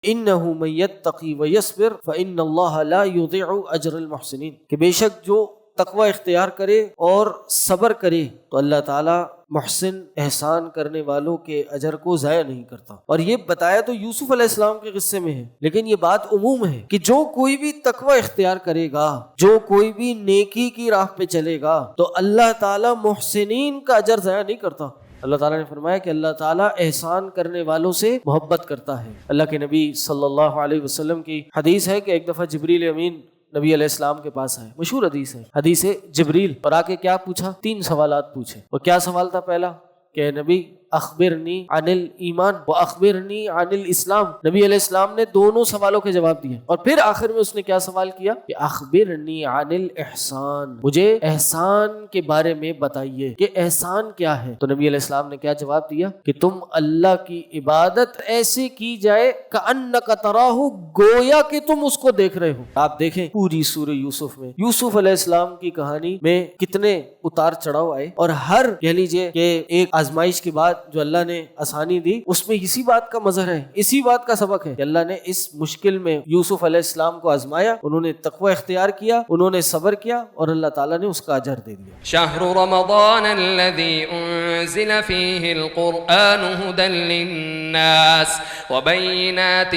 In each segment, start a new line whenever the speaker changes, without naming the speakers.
انہ من یتقی ویصبر فان اللہ لا یضیع اجر المحسنین، کہ بے شک جو تقوی اختیار کرے اور صبر کرے تو اللہ تعالیٰ محسن احسان کرنے والوں کے اجر کو ضائع نہیں کرتا۔ اور یہ بتایا تو یوسف علیہ السلام کے قصے میں ہے، لیکن یہ بات عموم ہے کہ جو کوئی بھی تقوی اختیار کرے گا، جو کوئی بھی نیکی کی راہ پہ چلے گا، تو اللہ تعالیٰ محسنین کا اجر ضائع نہیں کرتا۔ اللہ تعالیٰ نے فرمایا کہ اللہ تعالیٰ احسان کرنے والوں سے محبت کرتا ہے۔ اللہ کے نبی صلی اللہ علیہ وسلم کی حدیث ہے کہ ایک دفعہ جبریل امین نبی علیہ السلام کے پاس آئے، مشہور حدیث ہے، حدیث جبریل، اور آ کے کیا پوچھا؟ 3 سوالات پوچھے۔ اور کیا سوال تھا پہلا؟ کہ نبی اخبرنی عن الایمان و اخبرنی عن الاسلام۔ نبی علیہ السلام نے دونوں سوالوں کے جواب دیے، اور پھر آخر میں اس نے کیا سوال کیا کہ اخبرنی عن الاحسان، مجھے احسان کے بارے میں بتائیے کہ احسان کیا ہے۔ تو نبی علیہ السلام نے کیا جواب دیا کہ تم اللہ کی عبادت ایسے کی جائے کأنک تراہ، گویا کہ تم اس کو دیکھ رہے ہو۔ آپ دیکھیں پوری سورہ یوسف میں یوسف علیہ السلام کی کہانی میں کتنے اتار چڑھاؤ آئے، اور ہر کہہ لیجئے کہ ایک آزمائش کے بعد جو اللہ نے آسانی دی، اس میں اسی بات کا مظہر ہے، اسی بات کا سبق ہے کہ اللہ نے اس مشکل میں یوسف علیہ السلام کو آزمایا، انہوں نے تقوی اختیار کیا، انہوں نے صبر کیا، اور اللہ تعالیٰ نے اس کا اجر دے دیا۔
شہر رمضان الذي انزل فيه القرآن هدى للناس وبينات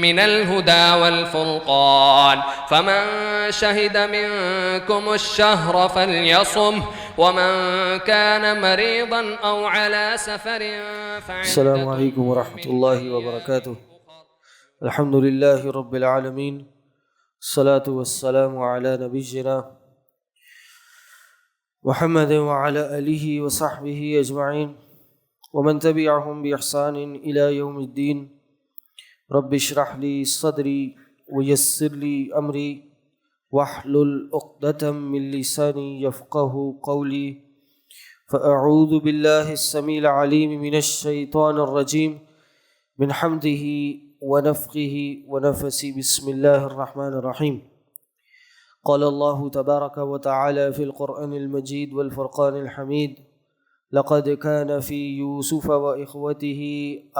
من الهدى والفرقان فمن شهد منكم الشهر فليصمه ومن كان مريضا أو على سفر
السلام علیکم ورحمۃ اللہ وبرکاتہ۔ الحمد للہ رب العالمین، الصلاة والسلام علی نبینا محمد وعلى آلہ وصحبہ اجمعین ومن تبعهم بإحسان إلى يوم الدین۔ رب اشرح لی صدری ویسر لی امری واحلل عقدۃ من لسانی یفقہوا قولی۔ فأعوذ باللہ السمیع العلیم من الشیطان الرجیم من حمدہ ونفخہ ونفثہ، بسم اللہ الرحمن الرحیم۔ قال اللہ تبارک وتعالی فی القرآن المجید والفرقان الحمید، لقد كان في يوسف وإخوته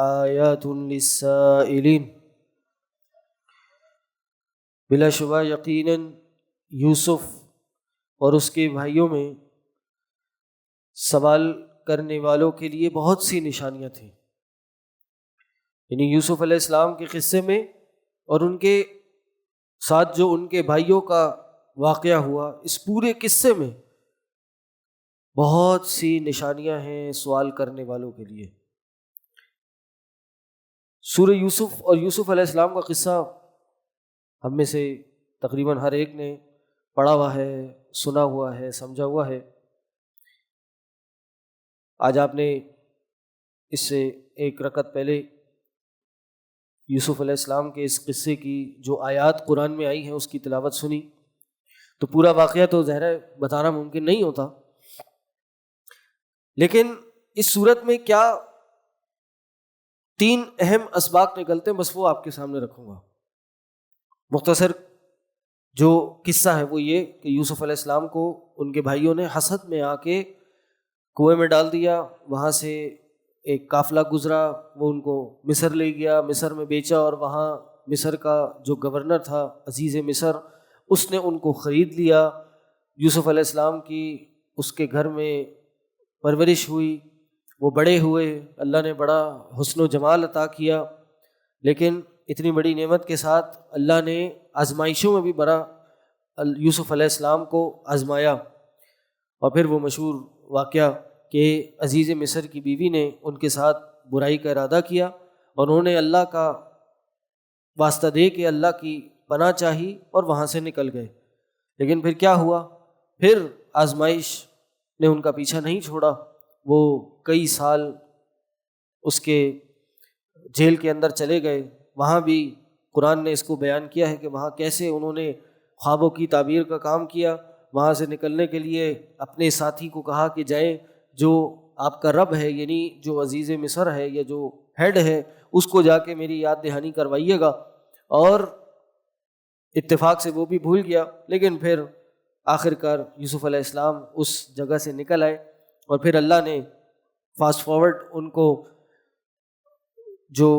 آیات للسائلین۔ بلا شبہ یقیناً یوسف اور اس کے بھائیوں میں سوال کرنے والوں کے لیے بہت سی نشانیاں تھیں۔ یعنی یوسف علیہ السلام کے قصے میں اور ان کے ساتھ جو ان کے بھائیوں کا واقعہ ہوا، اس پورے قصے میں بہت سی نشانیاں ہیں سوال کرنے والوں کے لیے۔ سورہ یوسف اور یوسف علیہ السلام کا قصہ ہم میں سے تقریباً ہر ایک نے پڑھا ہوا ہے، سنا ہوا ہے، سمجھا ہوا ہے۔ آج آپ نے اس سے ایک رکعت پہلے یوسف علیہ السلام کے اس قصے کی جو آیات قرآن میں آئی ہیں اس کی تلاوت سنی، تو پورا واقعہ تو ظاہر ہے بتانا ممکن نہیں ہوتا، لیکن اس صورت میں کیا 3 اہم اسباق نکلتے ہیں، بس وہ آپ کے سامنے رکھوں گا۔ مختصر جو قصہ ہے وہ یہ کہ یوسف علیہ السلام کو ان کے بھائیوں نے حسد میں آ کے کنویں میں ڈال دیا، وہاں سے ایک قافلہ گزرا، وہ ان کو مصر لے گیا، مصر میں بیچا، اور وہاں مصر کا جو گورنر تھا عزیز مصر، اس نے ان کو خرید لیا۔ یوسف علیہ السلام کی اس کے گھر میں پرورش ہوئی، وہ بڑے ہوئے، اللہ نے بڑا حسن و جمال عطا کیا، لیکن اتنی بڑی نعمت کے ساتھ اللہ نے آزمائشوں میں بھی بڑا یوسف علیہ السلام کو آزمایا۔ اور پھر وہ مشہور واقعہ کہ عزیز مصر کی بیوی نے ان کے ساتھ برائی کا ارادہ کیا، اور انہوں نے اللہ کا واسطہ دے کے اللہ کی پناہ چاہی اور وہاں سے نکل گئے۔ لیکن پھر کیا ہوا؟ پھر آزمائش نے ان کا پیچھا نہیں چھوڑا، وہ کئی سال اس کے جیل کے اندر چلے گئے۔ وہاں بھی قرآن نے اس کو بیان کیا ہے کہ وہاں کیسے انہوں نے خوابوں کی تعبیر کا کام کیا۔ وہاں سے نکلنے کے لیے اپنے ساتھی کو کہا کہ جائیں، جو آپ کا رب ہے، یعنی جو عزیز مصر ہے یا جو ہیڈ ہے، اس کو جا کے میری یاد دہانی کروائیے گا۔ اور اتفاق سے وہ بھی بھول گیا، لیکن پھر آخر کار یوسف علیہ السلام اس جگہ سے نکل آئے، اور پھر اللہ نے فاسٹ فارورڈ ان کو جو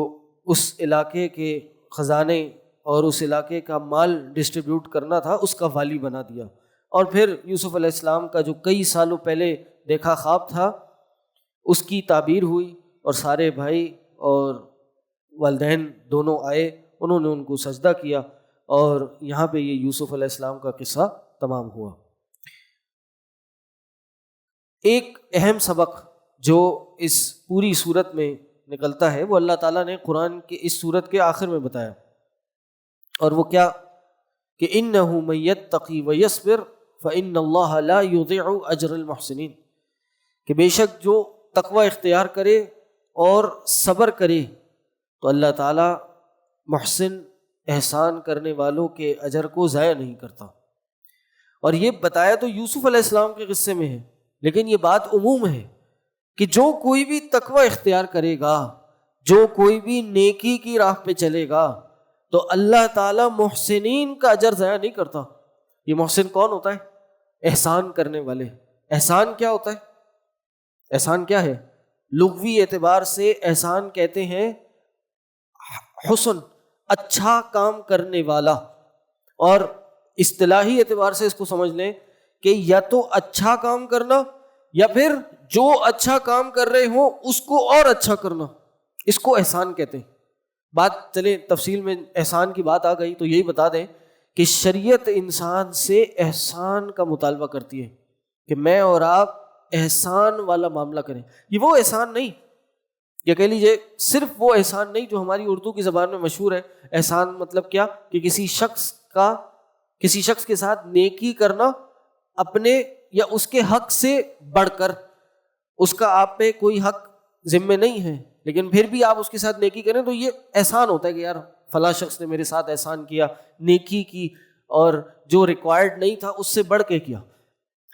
اس علاقے کے خزانے اور اس علاقے کا مال ڈسٹریبیوٹ کرنا تھا اس کا والی بنا دیا. اور پھر یوسف علیہ السلام کا جو کئی سالوں پہلے دیکھا خواب تھا اس کی تعبیر ہوئی اور سارے بھائی اور والدین دونوں آئے, انہوں نے ان کو سجدہ کیا اور یہاں پہ یہ یوسف علیہ السلام کا قصہ تمام ہوا. ایک اہم سبق جو اس پوری صورت میں نکلتا ہے وہ اللہ تعالیٰ نے قرآن کے اس صورت کے آخر میں بتایا, اور وہ کیا کہ اِنَّهُ مَن يَتَّقِ وَيَصْبِرْ فَإِنَّ اللَّهَ لَا يُضِيعُ أَجْرَ الْمُحْسِنِينَ, کہ بے شک جو تقوی اختیار کرے اور صبر کرے تو اللہ تعالیٰ محسن احسان کرنے والوں کے اجر کو ضائع نہیں کرتا. اور یہ بتایا تو یوسف علیہ السلام کے قصے میں ہے, لیکن یہ بات عموم ہے کہ جو کوئی بھی تقوی اختیار کرے گا, جو کوئی بھی نیکی کی راہ پہ چلے گا تو اللہ تعالیٰ محسنین کا اجر ضائع نہیں کرتا. یہ محسن کون ہوتا ہے؟ احسان کرنے والے. احسان کیا ہوتا ہے؟ احسان کیا ہے؟ لغوی اعتبار سے احسان کہتے ہیں حسن, اچھا کام کرنے والا, اور اصطلاحی اعتبار سے اس کو سمجھ لیں کہ یا تو اچھا کام کرنا یا پھر جو اچھا کام کر رہے ہوں اس کو اور اچھا کرنا, اس کو احسان کہتے ہیں. بات چلیں تفصیل میں احسان کی بات آ گئی تو یہی بتا دیں کہ شریعت انسان سے احسان کا مطالبہ کرتی ہے کہ میں اور آپ احسان والا معاملہ کریں. یہ وہ احسان نہیں, یہ کہہ لیجیے صرف وہ احسان نہیں جو ہماری اردو کی زبان میں مشہور ہے. احسان مطلب کیا کہ کسی شخص کے ساتھ نیکی کرنا اپنے یا اس کے حق سے بڑھ کر. اس کا آپ پہ کوئی حق ذمہ نہیں ہے لیکن پھر بھی آپ اس کے ساتھ نیکی کریں تو یہ احسان ہوتا ہے کہ یار فلاں شخص نے میرے ساتھ احسان کیا, نیکی کی, اور جو ریکوائرڈ نہیں تھا اس سے بڑھ کے کیا.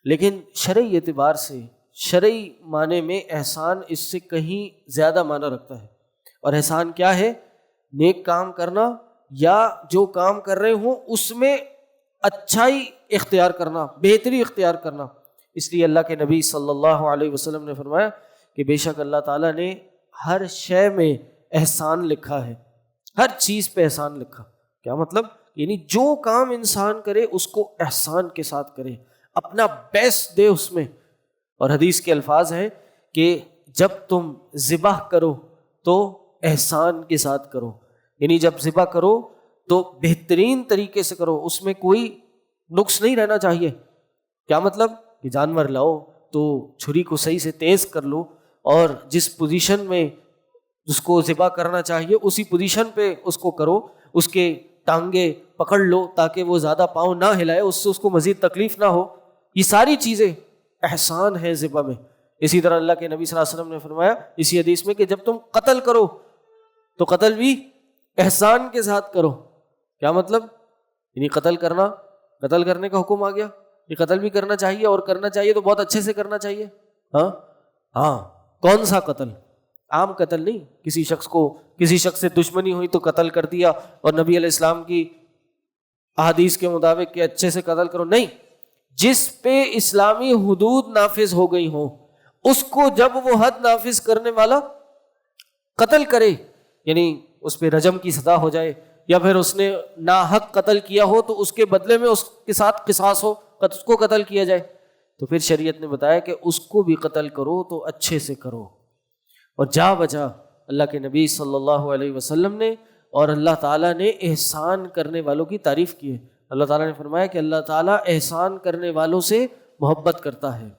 لیکن شرعی اعتبار سے, شرعی معنی میں احسان اس سے کہیں زیادہ معنی رکھتا ہے. اور احسان کیا ہے؟ نیک کام کرنا یا جو کام کر رہے ہوں اس میں اچھائی اختیار کرنا, بہتری اختیار کرنا. اس لیے اللہ کے نبی صلی اللہ علیہ وسلم نے فرمایا کہ بے شک اللہ تعالیٰ نے ہر شے میں احسان لکھا ہے, ہر چیز پہ احسان لکھا. کیا مطلب؟ یعنی جو کام انسان کرے اس کو احسان کے ساتھ کرے, اپنا بیسٹ دے اس میں. اور حدیث کے الفاظ ہیں کہ جب تم ذبح کرو تو احسان کے ساتھ کرو, یعنی جب ذبح کرو تو بہترین طریقے سے کرو, اس میں کوئی نقص نہیں رہنا چاہیے. کیا مطلب؟ کہ جانور لاؤ تو چھری کو صحیح سے تیز کر لو اور جس پوزیشن میں اس کو ذبح کرنا چاہیے اسی پوزیشن پہ اس کو کرو, اس کے ٹانگیں پکڑ لو تاکہ وہ زیادہ پاؤں نہ ہلائے, اس سے اس کو مزید تکلیف نہ ہو. یہ ساری چیزیں احسان ہے ذبح میں. اسی طرح اللہ کے نبی صلی اللہ علیہ وسلم نے فرمایا اسی حدیث میں کہ جب تم قتل کرو تو قتل بھی احسان کے ساتھ کرو. کیا مطلب؟ یعنی قتل کرنے کا حکم آ گیا. یہ قتل بھی کرنا چاہیے اور کرنا چاہیے تو بہت اچھے سے کرنا چاہیے. ہاں کون سا قتل؟ عام قتل نہیں, کسی شخص سے دشمنی ہوئی تو قتل کر دیا اور نبی علیہ السلام کی احادیث کے مطابق کہ اچھے سے قتل کرو, نہیں. جس پہ اسلامی حدود نافذ ہو گئی ہوں اس کو جب وہ حد نافذ کرنے والا قتل کرے, یعنی اس پہ رجم کی سزا ہو جائے یا پھر اس نے ناحق قتل کیا ہو تو اس کے بدلے میں اس کے ساتھ قصاص ہو, اس کو قتل کیا جائے, تو پھر شریعت نے بتایا کہ اس کو بھی قتل کرو تو اچھے سے کرو. اور جا بجا اللہ کے نبی صلی اللہ علیہ وسلم نے اور اللہ تعالیٰ نے احسان کرنے والوں کی تعریف کی ہے. اللہ تعالیٰ نے فرمایا کہ اللہ تعالیٰ احسان کرنے والوں سے محبت کرتا ہے.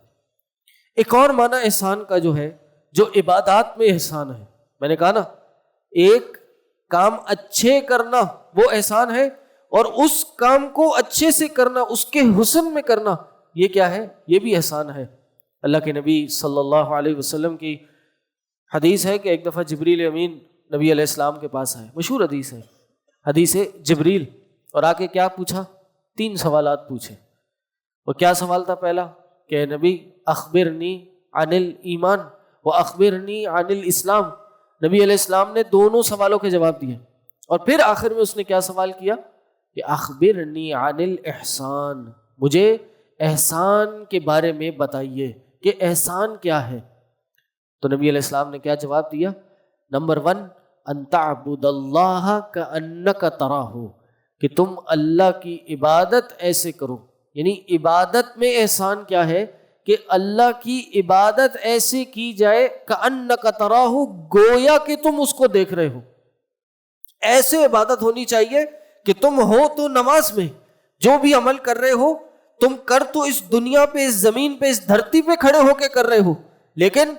ایک اور معنی احسان کا جو ہے, جو عبادات میں احسان ہے, میں نے کہا نا ایک کام اچھے کرنا وہ احسان ہے, اور اس کام کو اچھے سے کرنا, اس کے حسن میں کرنا, یہ کیا ہے؟ یہ بھی احسان ہے. اللہ کے نبی صلی اللہ علیہ وسلم کی حدیث ہے کہ ایک دفعہ جبریل امین نبی علیہ السلام کے پاس آئے, مشہور حدیث ہے, حدیث جبریل, اور آ کے کیا پوچھا؟ 3 سوالات پوچھے. اور کیا سوال تھا؟ پہلا کہ نبی اخبرنی عن الایمان و اخبرنی عن الاسلام. نبی علیہ السلام نے دونوں سوالوں کے جواب دیے, اور پھر آخر میں اس نے کیا سوال کیا کہ اخبرنی عن الاحسان, مجھے احسان کے بارے میں بتائیے کہ احسان کیا ہے. تو نبی علیہ السلام نے کیا جواب دیا؟ نمبر 1, ان تعبد اللہ کأنک تراہ، کہ تم اللہ کی عبادت ایسے کرو. یعنی عبادت میں احسان کیا ہے کہ اللہ کی عبادت ایسے کی جائے کأنک تراہ، گویا کہ تم اس کو دیکھ رہے ہو. ایسے عبادت ہونی چاہیے کہ تم ہو تو نماز میں جو بھی عمل کر رہے ہو تم کر تو اس دنیا پہ، اس زمین پہ، اس دھرتی پہ کھڑے ہو کے کر رہے ہو، لیکن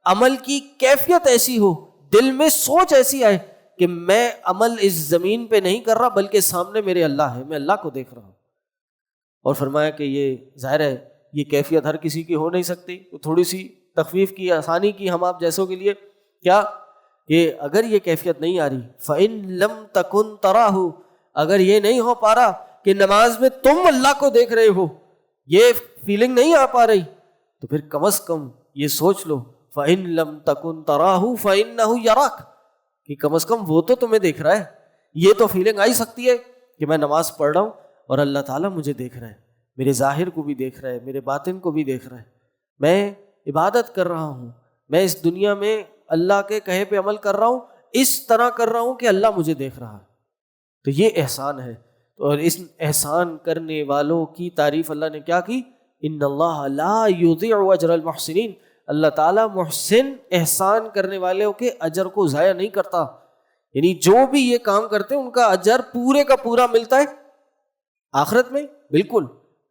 عمل کی کیفیت ایسی ہو، دل میں سوچ ایسی آئے کہ میں عمل اس زمین پہ نہیں کر رہا بلکہ سامنے میرے اللہ ہے، میں اللہ کو دیکھ رہا ہوں. اور فرمایا کہ یہ ظاہر ہے یہ کیفیت ہر کسی کی ہو نہیں سکتی. تو تھوڑی سی تخفیف کی، آسانی کی ہم آپ جیسوں کے لیے، کیا کہ اگر یہ کیفیت نہیں آ رہی فَإِن لَمْ تَكُنْ تَرَاهُ، اگر یہ نہیں ہو پا رہا کہ نماز میں تم اللہ کو دیکھ رہے ہو، یہ فیلنگ نہیں آ پا رہی، تو پھر کم از کم یہ سوچ لو فَإِن لَمْ تَكُنْ تَرَاهُ فَإِنَّهُ يَرَاكَ، کہ کم از کم وہ تو تمہیں دیکھ رہا ہے. یہ تو فیلنگ آئی سکتی ہے کہ میں نماز پڑھ رہا ہوں اور اللہ تعالیٰ مجھے دیکھ رہا ہے، میرے ظاہر کو بھی دیکھ رہا ہے، میرے باطن کو بھی دیکھ رہا ہے، میں عبادت کر رہا ہوں، میں اس دنیا میں اللہ کے کہے پہ عمل کر رہا ہوں، اس طرح کر رہا ہوں کہ اللہ مجھے دیکھ رہا ہے. تو یہ احسان ہے. اور اس احسان کرنے والوں کی تعریف اللہ نے کیا کی؟ ان اللہ لا یضیع اجر المحسنین، اللہ تعالیٰ محسن احسان کرنے والوں کے اجر کو ضائع نہیں کرتا. یعنی جو بھی یہ کام کرتے ہیں ان کا اجر پورے کا پورا ملتا ہے آخرت میں، بالکل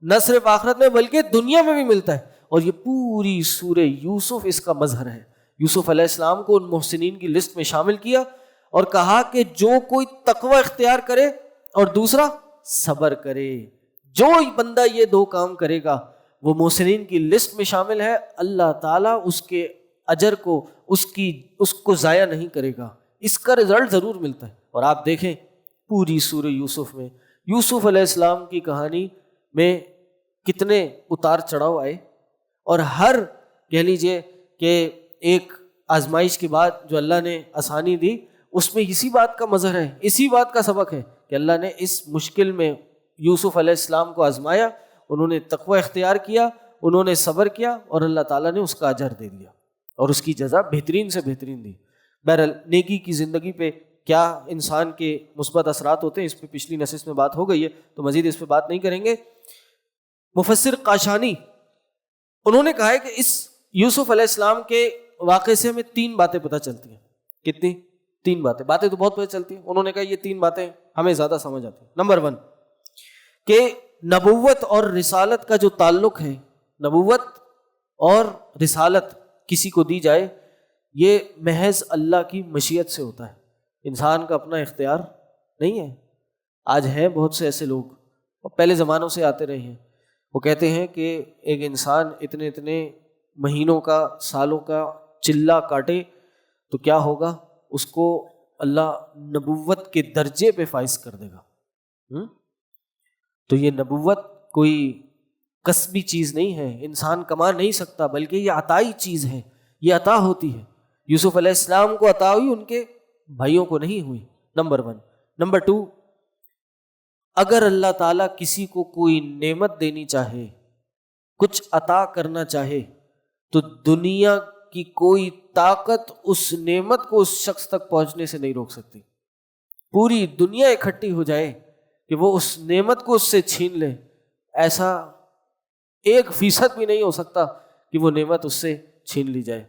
نہ صرف آخرت میں بلکہ دنیا میں بھی ملتا ہے. اور یہ پوری سورہ یوسف اس کا مظہر ہے. یوسف علیہ السلام کو ان محسنین کی لسٹ میں شامل کیا اور کہا کہ جو کوئی تقوی اختیار کرے اور دوسرا صبر کرے، جو بندہ یہ دو کام کرے گا وہ محسنین کی لسٹ میں شامل ہے. اللہ تعالیٰ اس کے اجر کو اس کو ضائع نہیں کرے گا، اس کا رزلٹ ضرور ملتا ہے. اور آپ دیکھیں پوری سورہ یوسف میں یوسف علیہ السلام کی کہانی میں کتنے اتار چڑھاؤ آئے، اور ہر کہہ لیجئے کہ ایک آزمائش کے بعد جو اللہ نے آسانی دی اس میں اسی بات کا مظہر ہے، اسی بات کا سبق ہے کہ اللہ نے اس مشکل میں یوسف علیہ السلام کو آزمایا، انہوں نے تقوی اختیار کیا، انہوں نے صبر کیا اور اللہ تعالیٰ نے اس کا اجر دے دیا اور اس کی جزا بہترین سے بہترین دی. بہرحال نیکی کی زندگی پہ کیا انسان کے مثبت اثرات ہوتے ہیں اس پہ پچھلی نشست میں بات ہو گئی ہے تو مزید اس پہ بات نہیں کریں گے. مفسر قاشانی انہوں نے کہا ہے کہ اس یوسف علیہ السلام کے واقعے سے ہمیں 3 باتیں پتہ چلتی ہیں. کتنی؟ 3 باتیں تو بہت پتہ چلتی ہیں. انہوں نے کہا یہ 3 باتیں ہمیں زیادہ سمجھ آتی ہیں. نمبر 1 کہ نبوت اور رسالت کا جو تعلق ہے، نبوت اور رسالت کسی کو دی جائے یہ محض اللہ کی مشیت سے ہوتا ہے، انسان کا اپنا اختیار نہیں ہے. آج ہیں بہت سے ایسے لوگ اور پہلے زمانوں سے آتے رہے ہیں، وہ کہتے ہیں کہ ایک انسان اتنے مہینوں کا، سالوں کا چلہ کاٹے تو کیا ہوگا، اس کو اللہ نبوت کے درجے پہ فائز کر دے گا. تو یہ نبوت کوئی کسبی چیز نہیں ہے، انسان کما نہیں سکتا، بلکہ یہ عطائی چیز ہے، یہ عطا ہوتی ہے. یوسف علیہ السلام کو عطا ہوئی، ان کے بھائیوں کو نہیں ہوئی. نمبر 1. نمبر 2 اگر اللہ تعالیٰ کسی کو کوئی نعمت دینی چاہے، کچھ عطا کرنا چاہے تو دنیا کی کوئی طاقت اس نعمت کو اس شخص تک پہنچنے سے نہیں روک سکتی. پوری دنیا اکٹھی ہو جائے کہ وہ اس نعمت کو اس سے چھین لے، ایسا 1% بھی نہیں ہو سکتا کہ وہ نعمت اس سے چھین لی جائے.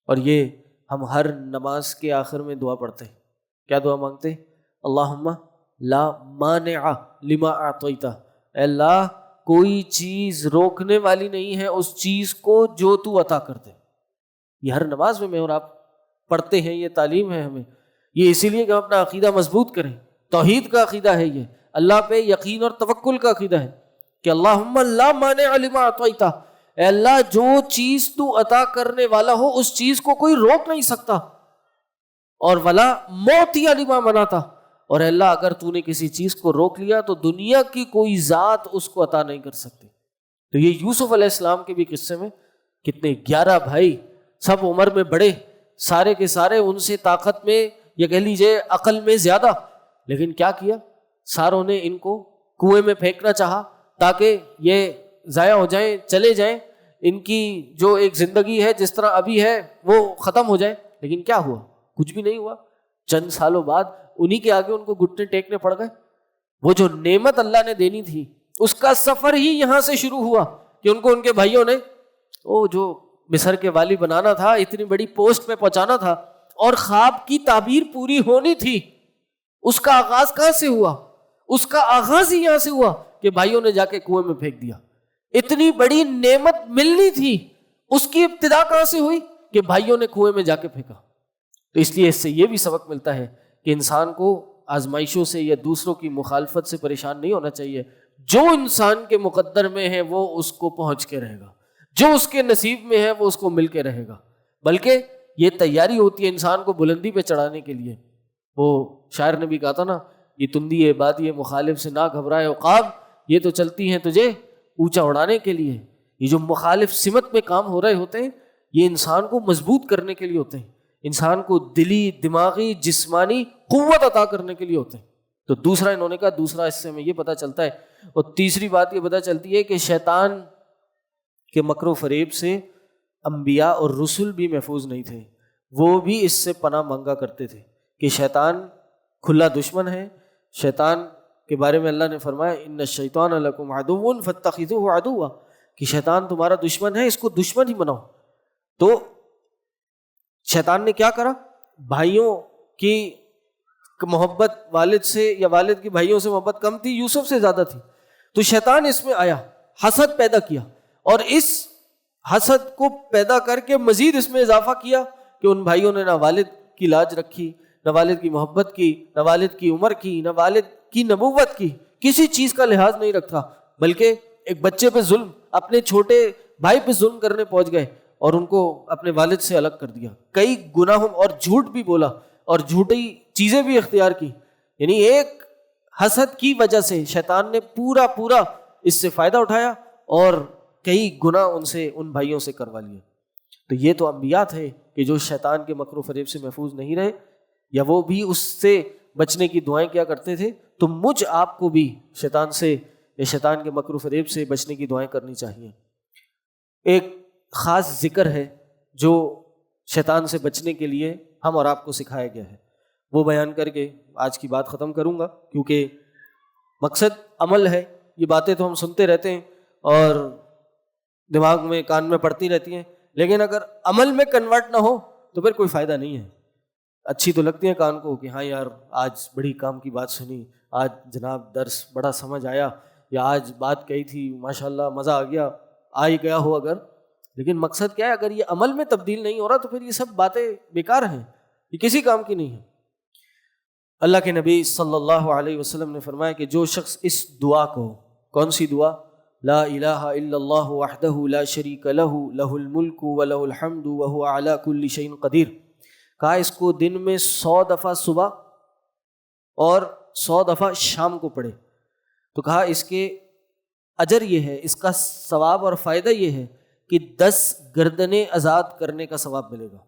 اور یہ ہم ہر نماز کے آخر میں دعا پڑھتے ہیں. کیا دعا مانگتے ہیں؟ اللہم لا مانع لما اعطیت، اے اللہ کوئی چیز روکنے والی نہیں ہے اس چیز کو جو تو عطا کر دے. یہ ہر نماز میں اور آپ پڑھتے ہیں، یہ تعلیم ہے ہمیں. یہ اسی لیے کہ ہم اپنا عقیدہ مضبوط کریں. توحید کا عقیدہ ہے، یہ اللہ پہ یقین اور توکل کا عقیدہ ہے کہ اللہم لا مانع لما اعطیت، اے اللہ جو چیز تو عطا کرنے والا ہو اس چیز کو کوئی روک نہیں سکتا. اور ولا معطی لما منعت، اور اے اللہ اگر تو نے کسی چیز کو روک لیا تو دنیا کی کوئی ذات اس کو عطا نہیں کر سکتی. تو یہ یوسف علیہ السلام کے بھی قصے میں کتنے 11 بھائی، سب عمر میں بڑے، سارے کے سارے ان سے طاقت میں یا کہہ لیجیے عقل میں زیادہ، لیکن کیا کیا، ساروں نے ان کو کنویں میں پھینکنا چاہا تاکہ یہ ضائع ہو جائیں، چلے جائیں، ان کی جو ایک زندگی ہے جس طرح ابھی ہے وہ ختم ہو جائے. لیکن کیا ہوا؟ کچھ بھی نہیں ہوا. چند سالوں بعد انہی کے آگے ان کو گھٹنے ٹیکنے پڑ گئے. وہ جو نعمت اللہ نے دینی تھی اس کا سفر ہی یہاں سے شروع ہوا کہ ان کو ان کے بھائیوں نے وہ جو مصر کے والی بنانا تھا, اتنی بڑی پوسٹ پہ پہنچانا تھا اور خواب کی تعبیر پوری ہونی تھی. اس کا آغاز کہاں سے ہوا؟ اس کا آغاز ہی یہاں سے ہوا کہ بھائیوں نے جا کے کنویں میں پھینک دیا. اتنی بڑی نعمت ملنی تھی, اس کی ابتدا کہاں سے ہوئی کہ بھائیوں نے کنویں میں جا کے پھینکا. تو اس لیے اس سے یہ بھی سبق ملتا ہے کہ انسان کو آزمائشوں سے یا دوسروں کی مخالفت سے پریشان نہیں ہونا چاہیے. جو انسان کے مقدر میں ہے وہ اس کو پہنچ کے رہے گا, جو اس کے نصیب میں ہے وہ اس کو مل کے رہے گا. بلکہ یہ تیاری ہوتی ہے انسان کو بلندی پہ چڑھانے کے لیے. وہ شاعر نے بھی کہا تھا نا, یہ تندی عبادی مخالف سے نہ گھبرائے عقاب, یہ تو چلتی ہیں تجھے اونچا اڑانے کے لیے. یہ جو مخالف سمت میں کام ہو رہے ہوتے ہیں یہ انسان کو مضبوط کرنے کے لیے ہوتے ہیں, انسان کو دلی, دماغی, جسمانی قوت عطا کرنے کے لیے ہوتے ہیں. تو دوسرا انہوں نے کہا, دوسرا اس سے ہمیں یہ پتہ چلتا ہے. اور تیسری بات یہ پتہ چلتی ہے کہ شیطان کے مکر و فریب سے انبیاء اور رسل بھی محفوظ نہیں تھے. وہ بھی اس سے پناہ مانگا کرتے تھے کہ شیطان کھلا دشمن ہے. شیطان کے بارے میں اللہ نے فرمایا ان الشیطان لکم عدو فاتخذوہ عدوا, کہ شیطان تمہارا دشمن ہے, اس کو دشمن ہی بناؤ. تو شیطان نے کیا کرا؟ بھائیوں کی محبت والد سے یا والد کی بھائیوں سے محبت کم تھی, یوسف سے زیادہ تھی. تو شیطان اس میں آیا, حسد پیدا کیا, اور اس حسد کو پیدا کر کے مزید اس میں اضافہ کیا کہ ان بھائیوں نے نہ والد کی لاج رکھی, نہ والد کی محبت کی, نہ والد کی عمر کی, نہ والد کی نبوت کی, کسی چیز کا لحاظ نہیں رکھا, بلکہ ایک بچے پہ ظلم, اپنے چھوٹے بھائی پہ ظلم کرنے پہنچ گئے اور ان کو اپنے والد سے الگ کر دیا. کئی گناہوں اور جھوٹ بھی بولا اور جھوٹی چیزیں بھی اختیار کی. یعنی ایک حسد کی وجہ سے شیطان نے پورا اس سے فائدہ اٹھایا اور کئی گناہ ان بھائیوں سے کروا لیے. تو یہ تو انبیاء تھے کہ جو شیطان کے مکر و فریب سے محفوظ نہیں رہے, یا وہ بھی اس سے بچنے کی دعائیں کیا کرتے تھے. تو مجھ آپ کو بھی شیطان سے یا شیطان کے مکر و فریب سے بچنے کی دعائیں کرنی چاہیے. ایک خاص ذکر ہے جو شیطان سے بچنے کے لیے ہم اور آپ کو سکھایا گیا ہے, وہ بیان کر کے آج کی بات ختم کروں گا, کیونکہ مقصد عمل ہے. یہ باتیں تو ہم سنتے رہتے ہیں اور دماغ میں کان میں پڑتی رہتی ہیں, لیکن اگر عمل میں کنورٹ نہ ہو تو پھر کوئی فائدہ نہیں ہے. اچھی تو لگتی ہیں کان کو کہ ہاں یار آج بڑی کام کی بات سنی, آج جناب درس بڑا سمجھ آیا, یا آج بات کہی تھی ماشاءاللہ مزہ آ گیا, آ ہی گیا ہو اگر. لیکن مقصد کیا ہے؟ اگر یہ عمل میں تبدیل نہیں ہو رہا تو پھر یہ سب باتیں بیکار ہیں, یہ کسی کام کی نہیں ہیں. اللہ کے نبی صلی اللہ علیہ وسلم نے فرمایا کہ جو شخص اس دعا کو, کون سی دعا؟ لا الہ الا اللہ وحدہ لا شریک لہ لہ الملک ولہ الحمد وہو علی کل شیء قدیر, کہا اس کو دن میں 100 دفعہ صبح اور 100 دفعہ شام کو پڑھے. تو کہا اس کے اجر یہ ہے, اس کا ثواب اور فائدہ یہ ہے کہ 10 گردنیں آزاد کرنے کا ثواب ملے گا.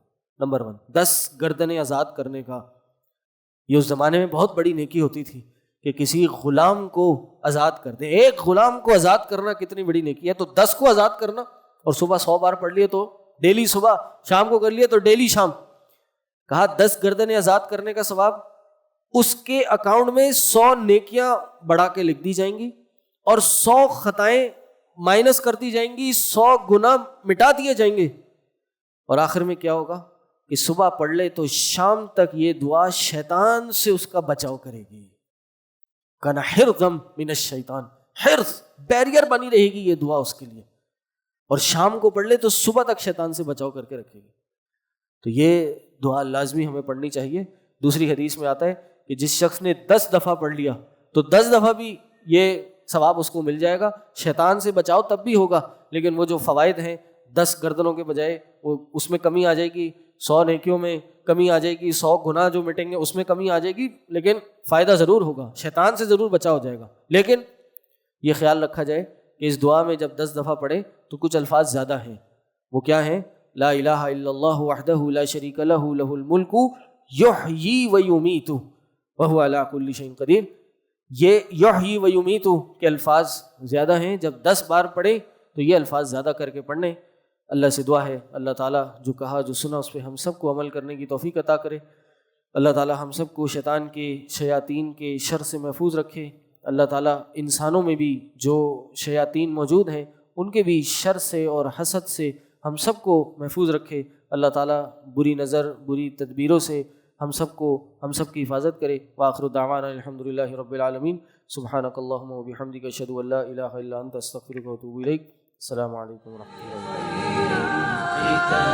نمبر 1, 10 گردنیں آزاد کرنے کا. یہ اس زمانے میں بہت بڑی نیکی ہوتی تھی کہ کسی غلام کو آزاد کر دیں. ایک غلام کو آزاد کرنا کتنی بڑی نیکی ہے. تو 10 کو آزاد کرنا, اور صبح 100 بار پڑھ لیے تو ڈیلی صبح, شام کو کر لیے تو ڈیلی شام. کہا 10 گردنیں آزاد کرنے کا ثواب, اس کے اکاؤنٹ میں 100 نیکیاں بڑھا کے لکھ دی جائیں گی اور 100 خطائیں مائنس کر دی جائیں گی, 100 گناہ مٹا دیے جائیں گے. اور آخر میں کیا ہوگا کہ صبح پڑھ لے تو شام تک یہ دعا شیطان سے اس کا بچاؤ کرے گی. کنا حرزا من الشیطان, حرز بیریئر بنی رہے گی یہ دعا اس کے لیے. اور شام کو پڑھ لے تو صبح تک شیطان سے بچاؤ کر کے رکھے گی. تو یہ دعا لازمی ہمیں پڑھنی چاہیے. دوسری حدیث میں آتا ہے کہ جس شخص نے 10 دفعہ پڑھ لیا تو 10 دفعہ بھی یہ ثواب اس کو مل جائے گا. شیطان سے بچاؤ تب بھی ہوگا, لیکن وہ جو فوائد ہیں 10 گردنوں کے بجائے وہ اس میں کمی آ جائے گی, 100 نیکیوں میں کمی آ جائے گی, 100 گناہ جو مٹیں گے اس میں کمی آ جائے گی, لیکن فائدہ ضرور ہوگا, شیطان سے ضرور بچاؤ ہو جائے گا. لیکن یہ خیال رکھا جائے کہ اس دعا میں جب 10 دفعہ پڑھے تو کچھ الفاظ زیادہ ہیں. وہ کیا ہیں؟ لا الہ الا اللہ وحدہ لا شریک لہ لہ الملک یحیی و یمیت وہو علی کل شیء قدیر. یہ یحیی و یمیت کے الفاظ زیادہ ہیں. جب 10 بار پڑھیں تو یہ الفاظ زیادہ کر کے پڑھنے. اللہ سے دعا ہے اللہ تعالیٰ جو کہا جو سنا اس پہ ہم سب کو عمل کرنے کی توفیق عطا کرے. اللہ تعالیٰ ہم سب کو شیطان کے شیاطین کے شر سے محفوظ رکھے۔ اللہ تعالیٰ انسانوں میں بھی جو شیاطین موجود ہیں ان کے بھی شر سے اور حسد سے ہم سب کو محفوظ رکھے۔ اللہ تعالیٰ بری نظر بری تدبیروں سے ہم سب کی حفاظت کرے۔ وآخر دعوانا الحمدللہ رب العالمین۔ سبحانک اللہم و بحمدک اشہد ان لا الہ الا انت استغفرک و اتوب الیک۔ السلام علیکم و رحمۃ اللہ وبرکاتہ۔